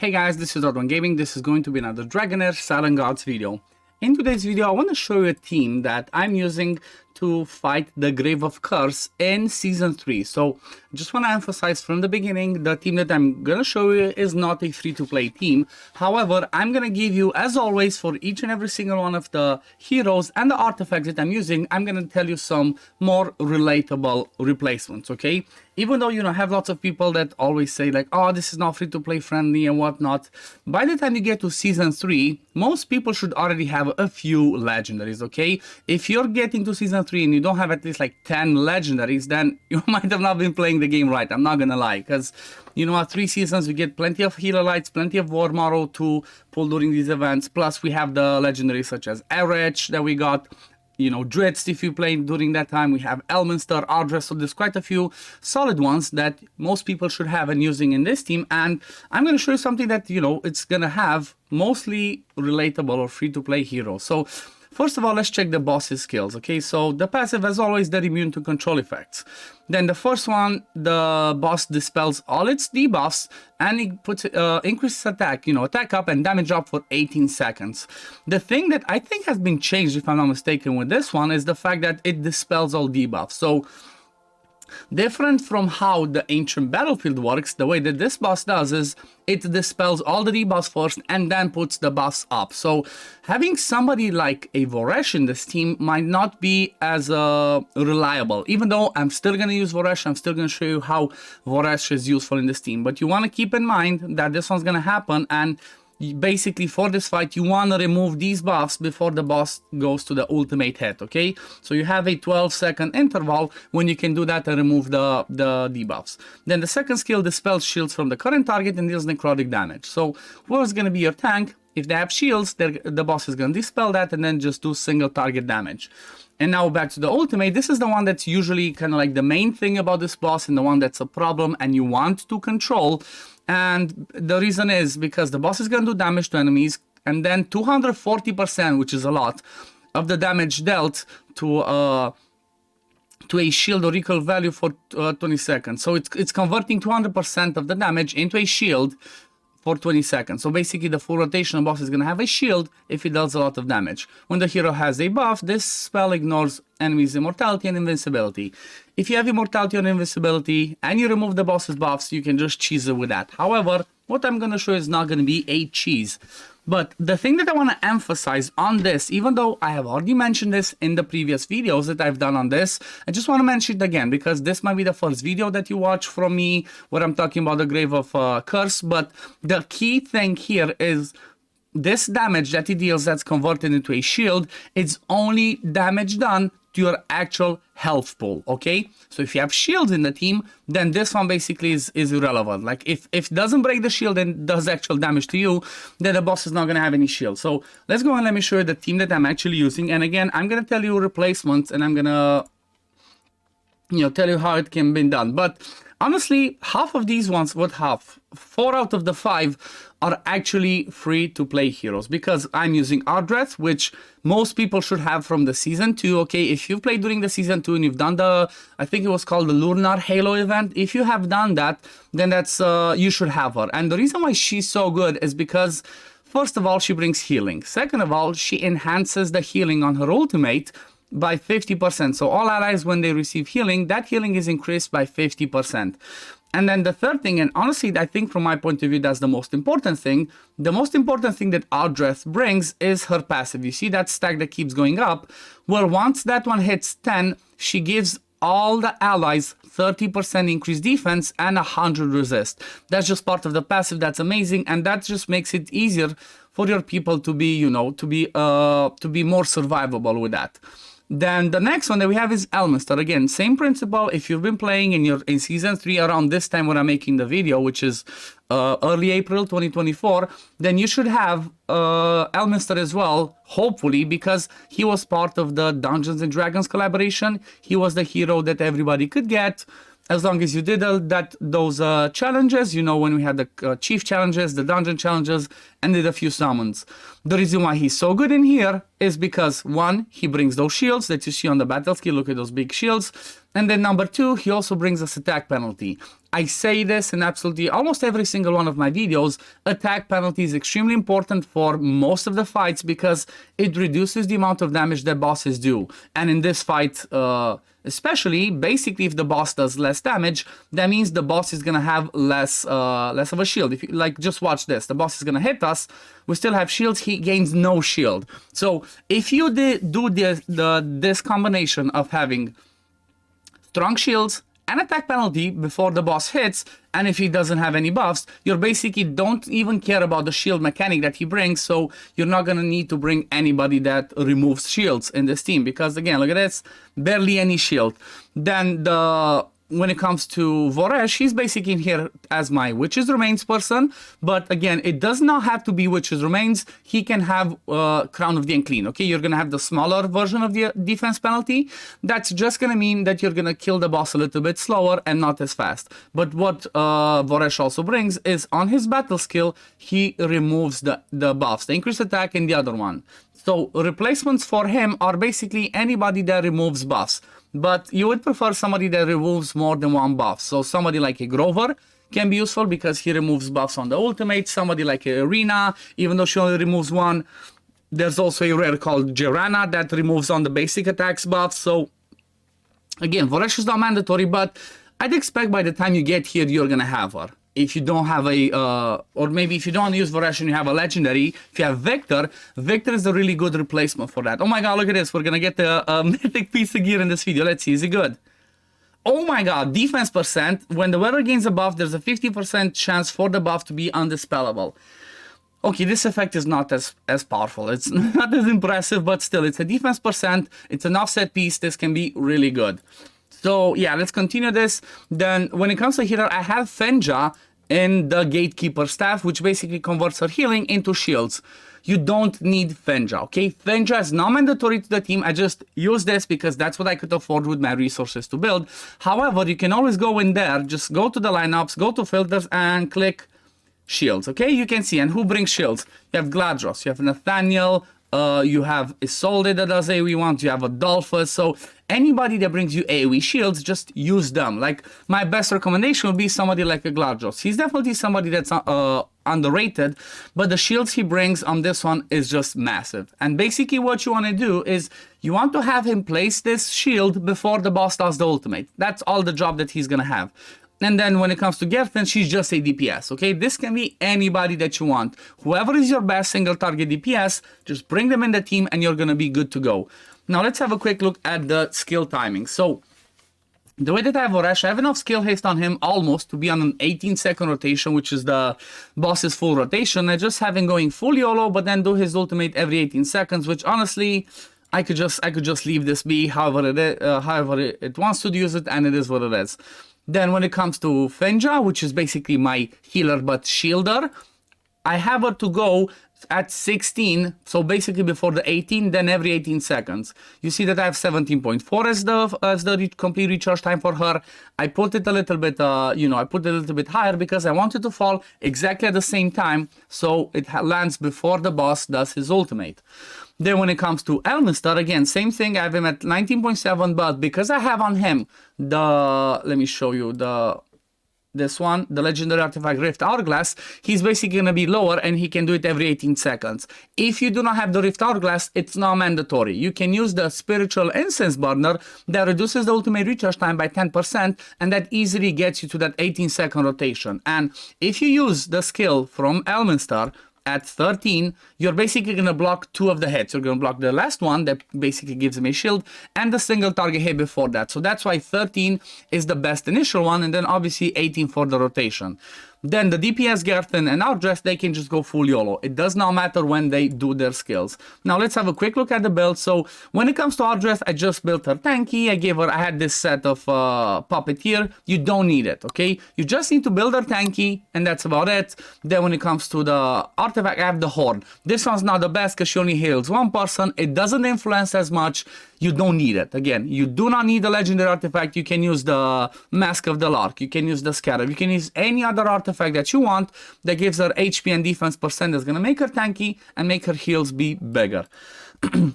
Hey guys, this is OddOneGaming. This is going to be another Dragonheir SilentGods video. In today's video, I want to show you a team that I'm using to fight the Grave of Curse in Season 3. So, I just want to emphasize from the beginning, the team that I'm going to show you is not a free-to-play team. However, I'm going to give you, as always, for each and every single one of the heroes and the artifacts that I'm using, I'm going to tell you some more relatable replacements, okay? Even though, have lots of people that always say like, oh, this is not free-to-play friendly and whatnot. By the time you get to Season 3, most people should already have a few legendaries, okay? If you're getting to Season 3 and you don't have at least like 10 legendaries, then you might have not been playing the game right. I'm not gonna lie, because at 3 seasons we get plenty of healer lights, plenty of war model to pull during these events. Plus we have the legendaries such as Erech that we got. Dritz if you play during that time. We have Elminster, Ardress, so there's quite a few solid ones that most people should have and using in this team. And I'm going to show you something that, it's going to have mostly relatable or free-to-play heroes. So, first of all, let's check the boss's skills, okay? So, the passive, as always, they're immune to control effects. Then the first one, the boss dispels all its debuffs and it puts increases attack, attack up and damage up for 18 seconds. The thing that I think has been changed, if I'm not mistaken, with this one is the fact that it dispels all debuffs. So, different from how the ancient battlefield works, the way that this boss does is it dispels all the debuffs first and then puts the buffs up. So having somebody like a Voresh in this team might not be as reliable. Even though I'm still going to use Voresh, I'm still going to show you how Voresh is useful in this team. But you want to keep in mind that this one's going to happen, and basically for this fight you want to remove these buffs before the boss goes to the ultimate hit, okay? So you have a 12-second interval when you can do that and remove the debuffs. Then the second skill dispels shields from the current target and deals necrotic damage. So whoever's going to be your tank, if they have shields, the boss is going to dispel that and then just do single target damage. And now back to the ultimate. This is the one that's usually kind of like the main thing about this boss and the one that's a problem and you want to control. And the reason is because the boss is going to do damage to enemies, and then 240%, which is a lot, of the damage dealt to a shield or recoil value for 20 seconds. So it's converting 200% of the damage into a shield for 20 seconds. So basically the full rotation boss is going to have a shield if it does a lot of damage. When the hero has a buff, this spell ignores enemies' immortality and invincibility. If you have immortality or invincibility and you remove the boss's buffs, you can just cheese it with that. However, what I'm going to show is not going to be a cheese. But the thing that I want to emphasize on this, even though I have already mentioned this in the previous videos that I've done on this, I just want to mention it again because this might be the first video that you watch from me where I'm talking about the Grave of Curse. But the key thing here is this damage that it deals that's converted into a shield, it's only damage done to your actual health pool, okay? So if you have shields in the team, then this one basically is irrelevant. Like if it doesn't break the shield and does actual damage to you, then the boss is not gonna have any shield. So let's go and let me show you the team that I'm actually using. And again, I'm gonna tell you replacements and I'm gonna tell you how it can be done. But honestly, half of these ones, 4 out of the 5 are actually free to play heroes because I'm using Ardress, which most people should have from the Season 2, okay? If you've played during the Season 2 and you've done I think it was called the Lunar Halo event, if you have done that, then that's, you should have her. And the reason why she's so good is because, first of all, she brings healing. Second of all, she enhances the healing on her ultimate by 50%. So all allies, when they receive healing, that healing is increased by 50%. And then the third thing, and honestly, I think from my point of view, that's the most important thing. The most important thing that Ardress brings is her passive. You see that stack that keeps going up? Well, once that one hits 10, she gives all the allies 30% increased defense and 100 resist. That's just part of the passive. That's amazing, and that just makes it easier for your people to be, to be more survivable with that. Then the next one that we have is Elminster. Again, same principle. If you've been playing and you're in Season 3 around this time when I'm making the video, which is early April 2024, then you should have Elminster as well, hopefully, because he was part of the Dungeons and Dragons collaboration. He was the hero that everybody could get. As long as you did those challenges, when we had the chief challenges, the dungeon challenges, and did a few summons. The reason why he's so good in here is because, one, he brings those shields that you see on the battle skill. Look at those big shields. And then number 2, he also brings us attack penalty. I say this in absolutely almost every single one of my videos. Attack penalty is extremely important for most of the fights because it reduces the amount of damage that bosses do. And in this fight, especially, basically, if the boss does less damage, that means the boss is gonna have less of a shield. If you like, just watch this. The boss is gonna hit us. We still have shields. He gains no shield. So if you do this combination of having strong shields and attack penalty before the boss hits, and if he doesn't have any buffs, you basically don't even care about the shield mechanic that he brings, so you're not gonna need to bring anybody that removes shields in this team, because again, look at this, barely any shield. Then when it comes to Voresh, he's basically in here as my Witch's Remains person, but again, it does not have to be Witch's Remains. He can have Crown of the Unclean, okay? You're gonna have the smaller version of the defense penalty. That's just gonna mean that you're gonna kill the boss a little bit slower and not as fast. But what Voresh also brings is on his battle skill, he removes the buffs, the increased attack and the other one. So replacements for him are basically anybody that removes buffs. But you would prefer somebody that removes more than one buff. So somebody like a Grover can be useful because he removes buffs on the ultimate. Somebody like a Arena, even though she only removes one. There's also a rare called Jirana that removes on the basic attacks buffs. So again, Voresh is not mandatory, but I'd expect by the time you get here, you're gonna have her. If you don't have a, or maybe if you don't use Voresh and you have a legendary, if you have Victor, Victor is a really good replacement for that. Oh my god, look at this. We're gonna get a mythic piece of gear in this video. Let's see, is it good? Oh my god, defense percent. When the weather gains a buff, there's a 50% chance for the buff to be undispellable. Okay, this effect is not as powerful. It's not as impressive, but still, it's a defense percent. It's an offset piece. This can be really good. So yeah, let's continue this. Then when it comes to healer, I have Fenja in the Gatekeeper staff, which basically converts her healing into shields. You don't need Fenja, okay? Fenja is not mandatory to the team. I just use this because that's what I could afford with my resources to build. However, you can always go in there, just go to the lineups, go to filters and click shields, okay? You can see, and who brings shields? You have Gladros, you have Nathaniel, you have Isolde that does AoE ones, you have Adolphus, so anybody that brings you AoE shields, just use them. Like, my best recommendation would be somebody like a Gladros. He's definitely somebody that's underrated, but the shields he brings on this one is just massive. And basically what you want to do is, you want to have him place this shield before the boss does the ultimate. That's all the job that he's gonna have. And then when it comes to Gerthen, she's just a DPS, okay? This can be anybody that you want. Whoever is your best single target DPS, just bring them in the team and you're gonna be good to go. Now let's have a quick look at the skill timing. So, the way that I have Voresh, I have enough skill haste on him almost to be on an 18-second rotation, which is the boss's full rotation. I just have him going full YOLO, but then do his ultimate every 18 seconds, which honestly, I could just leave this be however it wants to use it, and it is what it is. Then when it comes to Fenja, which is basically my healer but shielder, I have her to go at 16, so basically before the 18, then every 18 seconds. You see that I have 17.4 as the complete recharge time for her. I put it a little bit, I put it a little bit higher because I want it to fall exactly at the same time, so it lands before the boss does his ultimate. Then when it comes to Elminster, again, same thing, I have him at 19.7, but because I have on him let me show you this one, the legendary artifact Rift Hourglass, he's basically going to be lower and he can do it every 18 seconds. If you do not have the Rift Hourglass, it's not mandatory. You can use the Spiritual Incense Burner that reduces the ultimate recharge time by 10%, and that easily gets you to that 18-second rotation. And if you use the skill from Elminster at 13, you're basically going to block 2 of the hits. You're going to block the last one that basically gives him a shield and the single target hit before that. So that's why 13 is the best initial one, and then obviously 18 for the rotation. Then the DPS Gerthen and Ardress, they can just go full YOLO. It does not matter when they do their skills. Now let's have a quick look at the build. So when it comes to Ardress, I just built her tanky. I had this set of Puppeteer. You don't need it, okay? You just need to build her tanky, and that's about it. Then when it comes to the artifact, I have the Horde. This one's not the best because she only heals one person. It doesn't influence as much. You don't need it. Again, you do not need the legendary artifact. You can use the Mask of the Lark. You can use the Scarab. You can use any other artifact that you want that gives her HP and defense percent that's going to make her tanky and make her heals be bigger.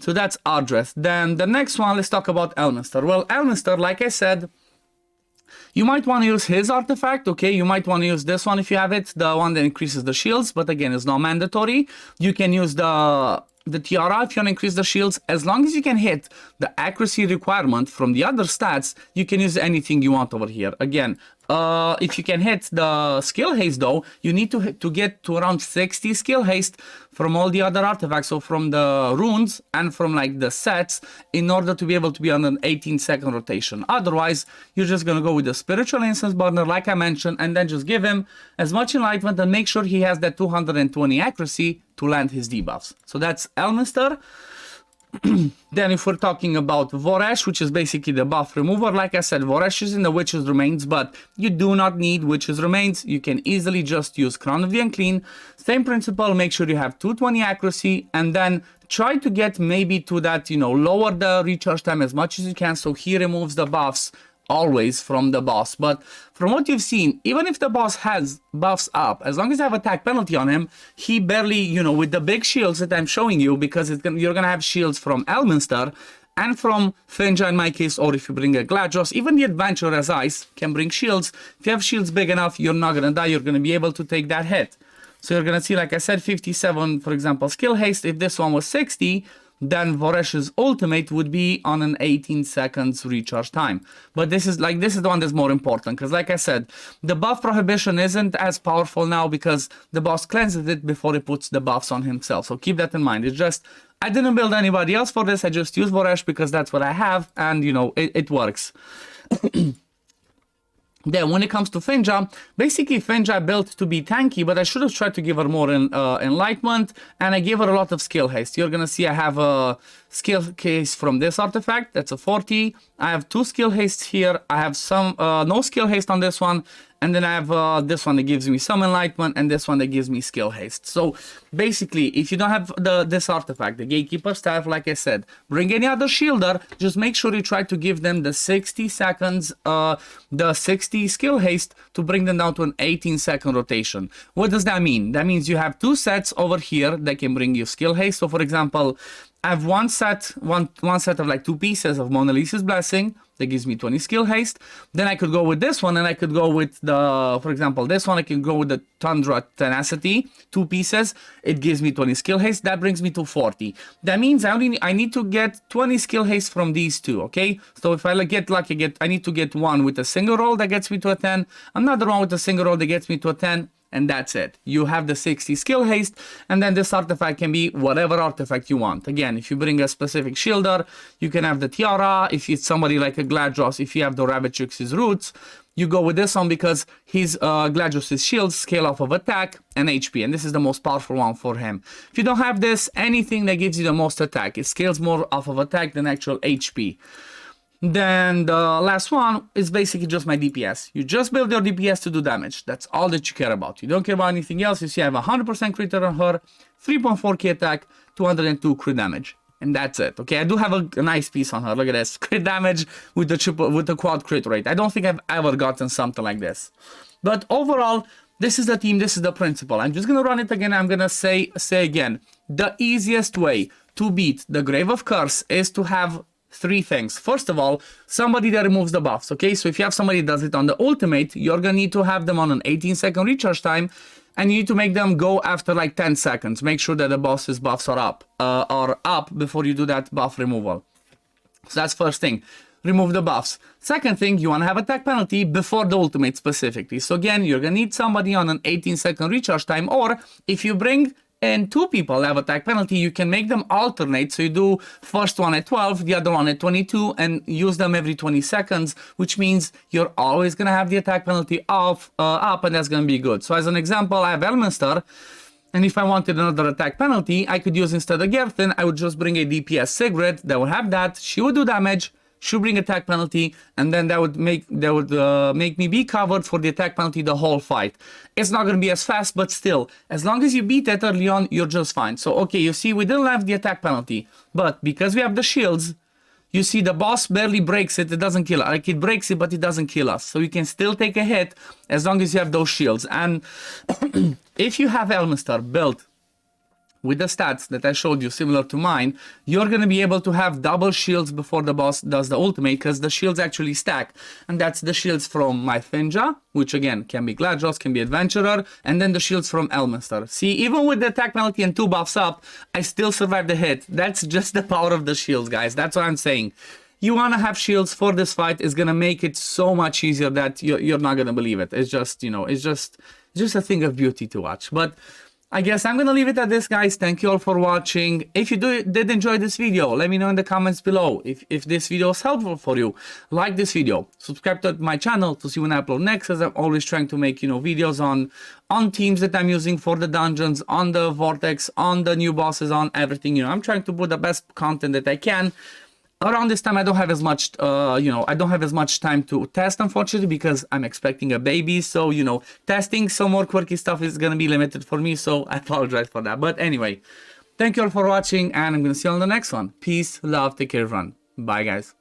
So that's Ardress. Then the next one, let's talk about Elminster. Well, Elminster, like I said, You might want to use his artifact, okay? You might want to use this one if you have it, the one that increases the shields, but again, it's not mandatory. You can use the tiara if you want to increase the shields. As long as you can hit the accuracy requirement from the other stats, you can use anything you want over here. Again, if you can hit the skill haste though, you need to get to around 60 skill haste from all the other artifacts, so from the runes and from like the sets, in order to be able to be on an 18-second rotation. Otherwise, you're just gonna go with the spiritual incense burner like I mentioned, and then just give him as much enlightenment and make sure he has that 220 accuracy to land his debuffs. So that's Elminster. Then if we're talking about Voresh, which is basically the buff remover, like I said, Voresh is in the Witch's Remains, but you do not need Witch's Remains. You can easily just use Crown of the Unclean. Same principle, make sure you have 220 accuracy, and then try to get maybe to that, you know, lower the recharge time as much as you can, so he removes the buffs always from the boss. But from what you've seen, even if the boss has buffs up, as long as you have attack penalty on him, he barely, you know, with the big shields that I'm showing you, because you're gonna have shields from Elminster and from Finja in my case, or if you bring a Gladios, even the Adventurer's Eyes can bring shields. If you have shields big enough, you're not gonna die, you're gonna be able to take that hit. So you're gonna see, like I said, 57, for example, skill haste. If this one was 60, then Voresh's ultimate would be on an 18 seconds recharge time. But this is the one that's more important, because like I said, the buff prohibition isn't as powerful now because the boss cleanses it before he puts the buffs on himself. So keep that in mind. It's just, I didn't build anybody else for this, I just use Voresh because that's what I have, and you know, it works. Then when it comes to Finja, basically Finja built to be tanky, but I should have tried to give her more enlightenment, and I gave her a lot of skill haste. You're gonna see I have a skill haste from this artifact, that's a 40. I have 2 skill hastes here. I have some no skill haste on this one, and then I have this one that gives me some enlightenment, and this one that gives me skill haste. So basically, if you don't have this artifact, the Gatekeeper Staff, like I said, bring any other shielder, just make sure you try to give them the 60 seconds, the 60 skill haste to bring them down to an 18-second rotation. What does that mean? That means you have 2 sets over here that can bring you skill haste. So for example, I have one set of like 2 pieces of Mona Lisa's Blessing that gives me 20 skill haste. Then I could go with this one, and I could go with the, for example, this one, I can go with the Tundra Tenacity, 2 pieces. It gives me 20 skill haste. That brings me to 40. That means I need to get 20 skill haste from these 2, okay? So if I get lucky, I need to get one with a single roll that gets me to a 10, another one with a single roll that gets me to a 10, and that's it. You have the 60 skill haste, and then this artifact can be whatever artifact you want. Again, if you bring a specific shielder, you can have the Tiara. If it's somebody like a Gladios, if you have the Ravagix's Roots, you go with this one because his Gladios' shields scale off of attack and HP, and this is the most powerful one for him. If you don't have this, anything that gives you the most attack, it scales more off of attack than actual HP. Then the last one is basically just my DPS. You just build your DPS to do damage. That's all that you care about. You don't care about anything else. You see I have 100% crit on her, 3.4k attack, 202 crit damage. And that's it. Okay, I do have a nice piece on her. Look at this. Crit damage with the quad crit rate. I don't think I've ever gotten something like this. But overall, this is the team, this is the principle. I'm just gonna run it again. I'm gonna say again, the easiest way to beat the Grave of Curse is to have 3 things. First of all, somebody that removes the buffs, okay? So if you have somebody that does it on the ultimate, you're gonna need to have them on an 18-second recharge time, and you need to make them go after like 10 seconds. Make sure that the boss's buffs are up before you do that buff removal. So that's first thing. Remove the buffs. Second thing, you want to have attack penalty before the ultimate specifically. So again, you're gonna need somebody on an 18-second recharge time, or if you bring and 2 people have attack penalty, you can make them alternate. So you do first one at 12, the other one at 22, and use them every 20 seconds, which means you're always going to have the attack penalty up, and that's going to be good. So as an example, I have Elminster, and if I wanted another attack penalty, I could use instead of Gerthin, I would just bring a DPS Sigrid that would have that. She would do damage, should bring attack penalty, and then that would make me be covered for the attack penalty the whole fight. It's not going to be as fast, but still, as long as you beat it early on, you're just fine. So okay, you see we didn't have the attack penalty, but because we have the shields, you see the boss barely breaks it, it doesn't kill us. Like it breaks it, but it doesn't kill us. So you can still take a hit as long as you have those shields. And if you have Elminster built with the stats that I showed you, similar to mine, you're going to be able to have double shields before the boss does the ultimate, because the shields actually stack. And that's the shields from my Finja, which again can be Gladros, can be Adventurer, and then the shields from Elminster. See, even with the attack penalty and 2 buffs up, I still survived the hit. That's just the power of the shields, guys. That's what I'm saying. You want to have shields for this fight. Is going to make it so much easier that you're not going to believe it. It's just, you know, it's just a thing of beauty to watch. But I guess I'm gonna leave it at this, guys. Thank you all for watching. If you did enjoy this video, let me know in the comments below. If this video was helpful for you, like this video, subscribe to my channel to see when I upload next, as I'm always trying to make, you know, videos on teams that I'm using for the dungeons, on the Vortex, on the new bosses, on everything. You know, I'm trying to put the best content that I can. Around this time, I don't have as much, you know, I don't have as much time to test, unfortunately, because I'm expecting a baby. So, you know, testing some more quirky stuff is going to be limited for me. So I apologize for that. But anyway, thank you all for watching, and I'm going to see you on the next one. Peace, love, take care, everyone. Bye, guys.